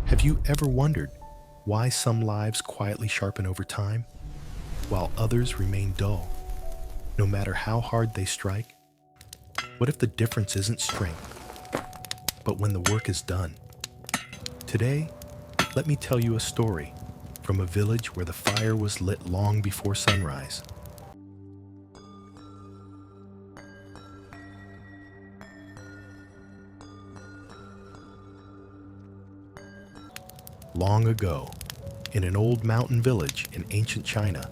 Have you ever wondered why some lives quietly sharpen over time, while others remain dull, no matter how hard they strike? What if the difference isn't strength, but when the work is done? Today, let me tell you a story from a village where the fire was lit long before sunrise. Long ago, in an old mountain village in ancient China,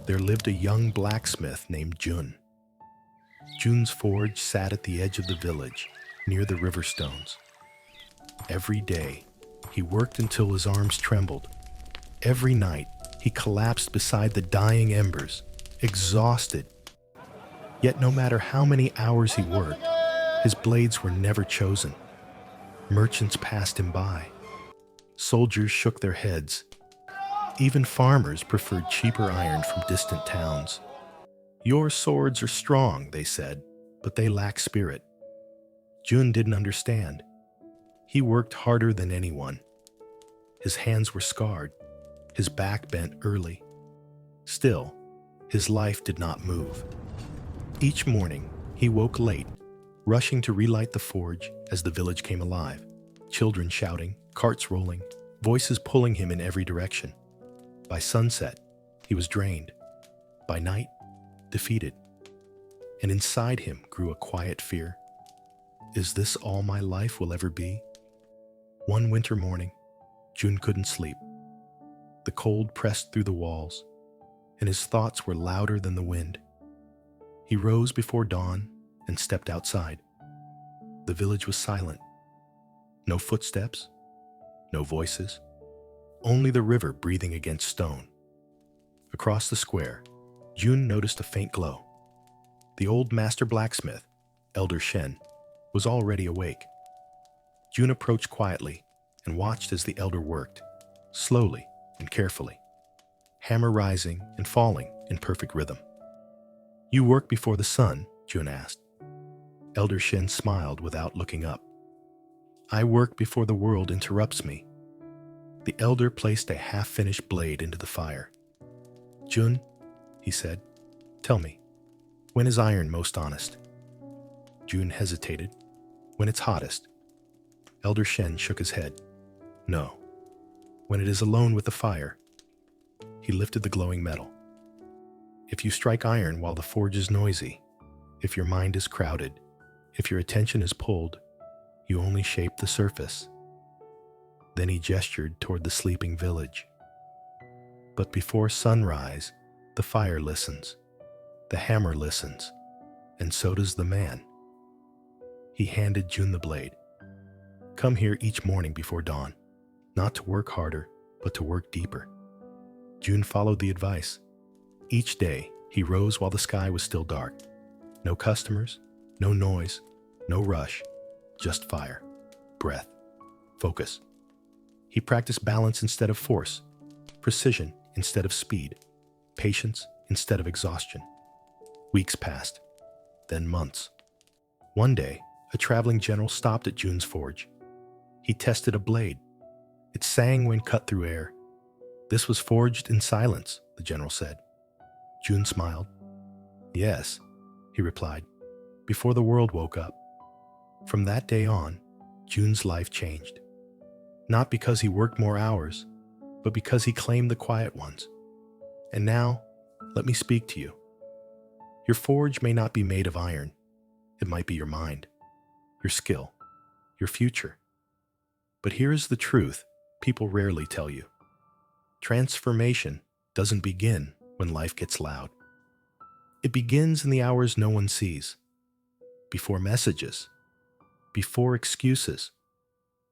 there lived a young blacksmith named Jun. Jun's forge sat at the edge of the village, near the river stones. Every day, he worked until his arms trembled. Every night, he collapsed beside the dying embers, exhausted. Yet no matter how many hours he worked, his blades were never chosen. Merchants passed him by. Soldiers shook their heads. Even farmers preferred cheaper iron from distant towns. "Your swords are strong," they said, "but they lack spirit." Jun didn't understand. He worked harder than anyone. His hands were scarred, his back bent early. Still, his life did not move. Each morning, he woke late, rushing to relight the forge as the village came alive. Children shouting, carts rolling, voices pulling him in every direction. By sunset, he was drained. By night, defeated. And inside him grew a quiet fear. Is this all my life will ever be? One winter morning, Jun couldn't sleep. The cold pressed through the walls, and his thoughts were louder than the wind. He rose before dawn and stepped outside. The village was silent. No footsteps, no voices, only the river breathing against stone. Across the square, Jun noticed a faint glow. The old master blacksmith, Elder Shen, was already awake. Jun approached quietly and watched as the elder worked, slowly and carefully, hammer rising and falling in perfect rhythm. "You work before the sun?" Jun asked. Elder Shen smiled without looking up. "I work before the world interrupts me." The elder placed a half-finished blade into the fire. "Jun," he said, "tell me, when is iron most honest?" Jun hesitated. "When it's hottest." Elder Shen shook his head. "No, when it is alone with the fire." He lifted the glowing metal. "If you strike iron while the forge is noisy, if your mind is crowded, if your attention is pulled, you only shape the surface." Then he gestured toward the sleeping village. "But before sunrise, the fire listens, the hammer listens, and so does the man." He handed Jun the blade. "Come here each morning before dawn, not to work harder, but to work deeper." Jun followed the advice. Each day, he rose while the sky was still dark. No customers, no noise, no rush, just fire, breath, focus. He practiced balance instead of force, precision instead of speed, patience instead of exhaustion. Weeks passed, then months. One day, a traveling general stopped at Jun's forge. He tested a blade. It sang when cut through air. "This was forged in silence," the general said. Jun smiled. "Yes," he replied, "before the world woke up." From that day on, Jun's life changed. Not because he worked more hours, but because he claimed the quiet ones. And now, let me speak to you. Your forge may not be made of iron. It might be your mind, your skill, your future. But here is the truth people rarely tell you. Transformation doesn't begin when life gets loud. It begins in the hours no one sees, before messages, before excuses,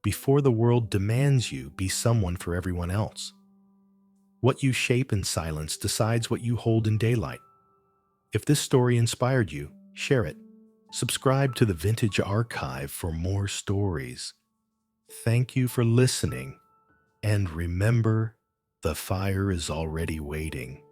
before the world demands you be someone for everyone else. What you shape in silence decides what you hold in daylight. If this story inspired you, share it. Subscribe to the Vintage Archive for more stories. Thank you for listening, and remember, the fire is already waiting.